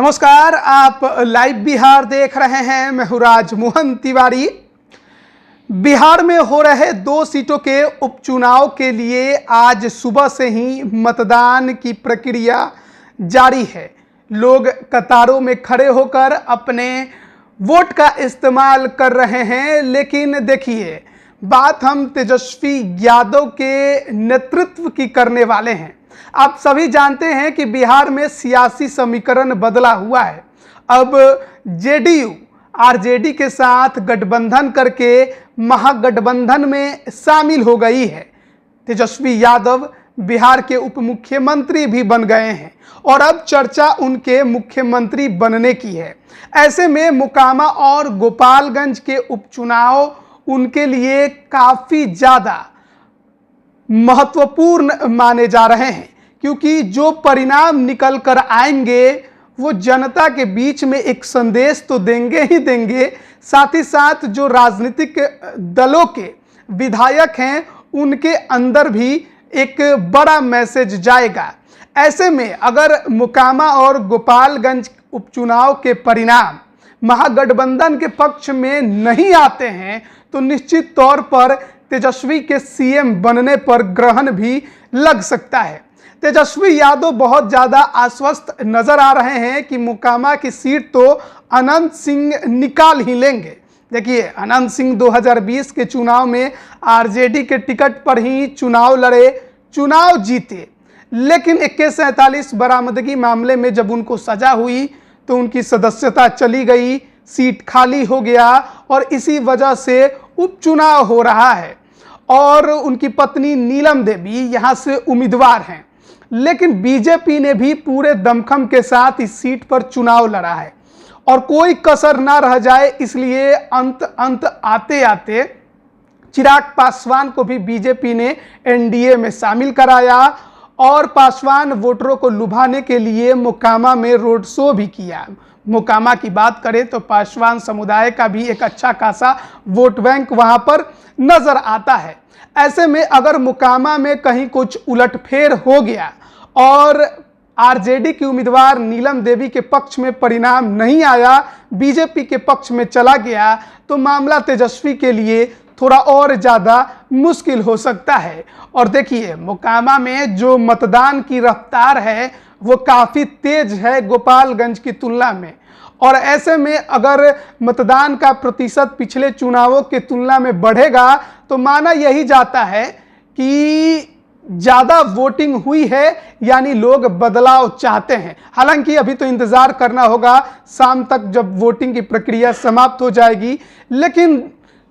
नमस्कार, आप लाइव बिहार देख रहे हैं। मैं हूं राजमोहन तिवारी। बिहार में हो रहे 2 सीटों के उपचुनाव के लिए आज सुबह से ही मतदान की प्रक्रिया जारी है। लोग कतारों में खड़े होकर अपने वोट का इस्तेमाल कर रहे हैं। लेकिन देखिए, बात हम तेजस्वी यादव के नेतृत्व की करने वाले हैं। आप सभी जानते हैं कि बिहार में सियासी समीकरण बदला हुआ है। अब जेडीयू आरजेडी के साथ गठबंधन करके महागठबंधन में शामिल हो गई है। तेजस्वी यादव बिहार के उप मुख्यमंत्री भी बन गए हैं और अब चर्चा उनके मुख्यमंत्री बनने की है। ऐसे में मोकामा और गोपालगंज के उपचुनाव उनके लिए काफी ज्यादा महत्वपूर्ण माने जा रहे हैं, क्योंकि जो परिणाम निकल कर आएंगे वो जनता के बीच में एक संदेश तो देंगे ही देंगे, साथ ही साथ जो राजनीतिक दलों के विधायक हैं उनके अंदर भी एक बड़ा मैसेज जाएगा। ऐसे में अगर मोकामा और गोपालगंज उपचुनाव के परिणाम महागठबंधन के पक्ष में नहीं आते हैं तो निश्चित तौर पर तेजस्वी के सीएम बनने पर ग्रहण भी लग सकता है। तेजस्वी यादव बहुत ज़्यादा आश्वस्त नजर आ रहे हैं कि मोकामा की सीट तो अनंत सिंह निकाल ही लेंगे। देखिए, अनंत सिंह 2020 के चुनाव में आरजेडी के टिकट पर ही चुनाव लड़े, चुनाव जीते, लेकिन 2147 बरामदगी मामले में जब उनको सजा हुई तो उनकी सदस्यता चली गई, सीट खाली हो गया और इसी वजह से उपचुनाव हो रहा है और उनकी पत्नी नीलम देवी यहां से उम्मीदवार हैं। लेकिन बीजेपी ने भी पूरे दमखम के साथ इस सीट पर चुनाव लड़ा है और कोई कसर ना रह जाए इसलिए अंत आते आते चिराग पासवान को भी बीजेपी ने एनडीए में शामिल कराया और पासवान वोटरों को लुभाने के लिए मोकामा में रोड शो भी किया। मोकामा की बात करें तो पासवान समुदाय का भी एक अच्छा खासा वोट बैंक वहां पर नजर आता है। ऐसे में अगर मोकामा में कहीं कुछ उलटफेर हो गया और आरजेडी की उम्मीदवार नीलम देवी के पक्ष में परिणाम नहीं आया, बीजेपी के पक्ष में चला गया, तो मामला तेजस्वी के लिए थोड़ा और ज़्यादा मुश्किल हो सकता है। और देखिए, मोकामा में जो मतदान की रफ्तार है वो काफ़ी तेज है गोपालगंज की तुलना में। और ऐसे में अगर मतदान का प्रतिशत पिछले चुनावों की तुलना में बढ़ेगा तो माना यही जाता है कि ज़्यादा वोटिंग हुई है, यानी लोग बदलाव चाहते हैं। हालांकि अभी तो इंतज़ार करना होगा शाम तक जब वोटिंग की प्रक्रिया समाप्त हो जाएगी। लेकिन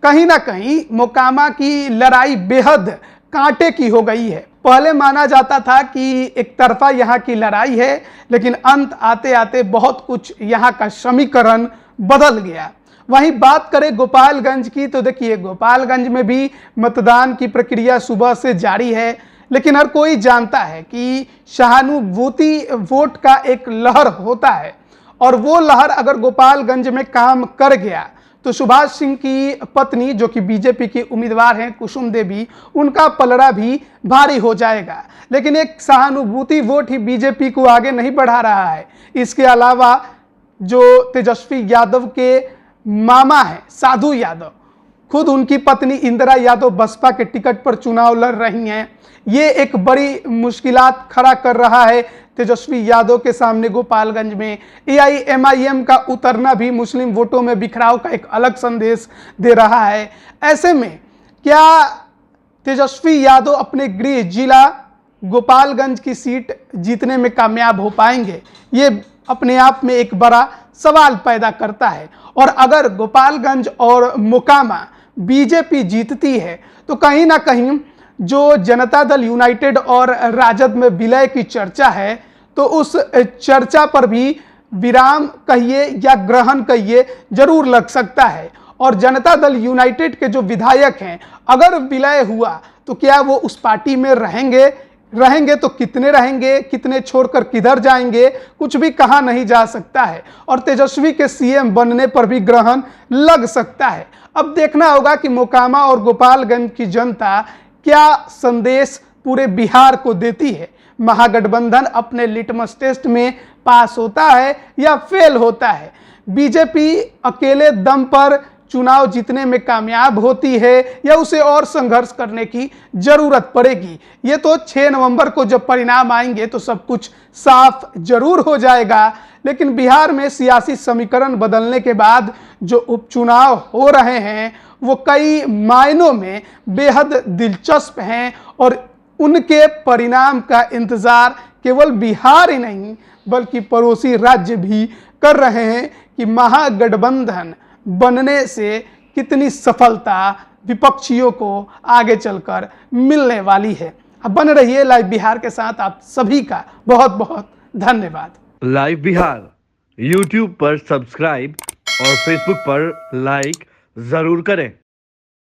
कहीं ना कहीं मोकामा की लड़ाई बेहद कांटे की हो गई है। पहले माना जाता था कि एक तरफा यहाँ की लड़ाई है, लेकिन अंत आते आते बहुत कुछ यहाँ का समीकरण बदल गया। वहीं बात करें गोपालगंज की तो देखिए, गोपालगंज में भी मतदान की प्रक्रिया सुबह से जारी है, लेकिन हर कोई जानता है कि सहानुभूति वोट का एक लहर होता है और वो लहर अगर गोपालगंज में काम कर गया तो सुभाष सिंह की पत्नी जो कि बीजेपी की उम्मीदवार हैं कुसुम देवी, उनका पलड़ा भी भारी हो जाएगा। लेकिन एक सहानुभूति वोट ही बीजेपी को आगे नहीं बढ़ा रहा है। इसके अलावा जो तेजस्वी यादव के मामा हैं साधु यादव, खुद उनकी पत्नी इंदिरा यादव बसपा के टिकट पर चुनाव लड़ रही हैं। ये एक बड़ी मुश्किलात खड़ा कर रहा है तेजस्वी यादव के सामने गोपालगंज में। एआईएमआईएम का उतरना भी मुस्लिम वोटों में बिखराव का एक अलग संदेश दे रहा है। ऐसे में क्या तेजस्वी यादव अपने गृह जिला गोपालगंज की सीट जीतने में कामयाब हो पाएंगे? ये अपने आप में एक बड़ा सवाल पैदा करता है। और अगर गोपालगंज और मोकामा बीजेपी जीतती है तो कहीं ना कहीं जो जनता दल यूनाइटेड और राजद में विलय की चर्चा है तो उस चर्चा पर भी विराम कहिए या ग्रहण कहिए जरूर लग सकता है। और जनता दल यूनाइटेड के जो विधायक हैं, अगर विलय हुआ तो क्या वो उस पार्टी में रहेंगे तो कितने रहेंगे, कितने छोड़कर किधर जाएंगे, कुछ भी कहा नहीं जा सकता है। और तेजस्वी के सीएम बनने पर भी ग्रहण लग सकता है। अब देखना होगा कि मोकामा और गोपालगंज की जनता क्या संदेश पूरे बिहार को देती है। महागठबंधन अपने लिटमस टेस्ट में पास होता है या फेल होता है। बीजेपी अकेले दम पर चुनाव जीतने में कामयाब होती है या उसे और संघर्ष करने की जरूरत पड़ेगी, ये तो 6 नवंबर को जब परिणाम आएंगे तो सब कुछ साफ जरूर हो जाएगा। लेकिन बिहार में सियासी समीकरण बदलने के बाद जो उपचुनाव हो रहे हैं वो कई मायनों में बेहद दिलचस्प हैं और उनके परिणाम का इंतजार केवल बिहार ही नहीं बल्कि पड़ोसी राज्य भी कर रहे हैं कि महागठबंधन बनने से कितनी सफलता विपक्षियों को आगे चलकर मिलने वाली है। अब बन रहिए लाइव बिहार के साथ। आप सभी का बहुत बहुत धन्यवाद। लाइव बिहार यूट्यूब पर सब्सक्राइब और फेसबुक पर लाइक जरूर करें।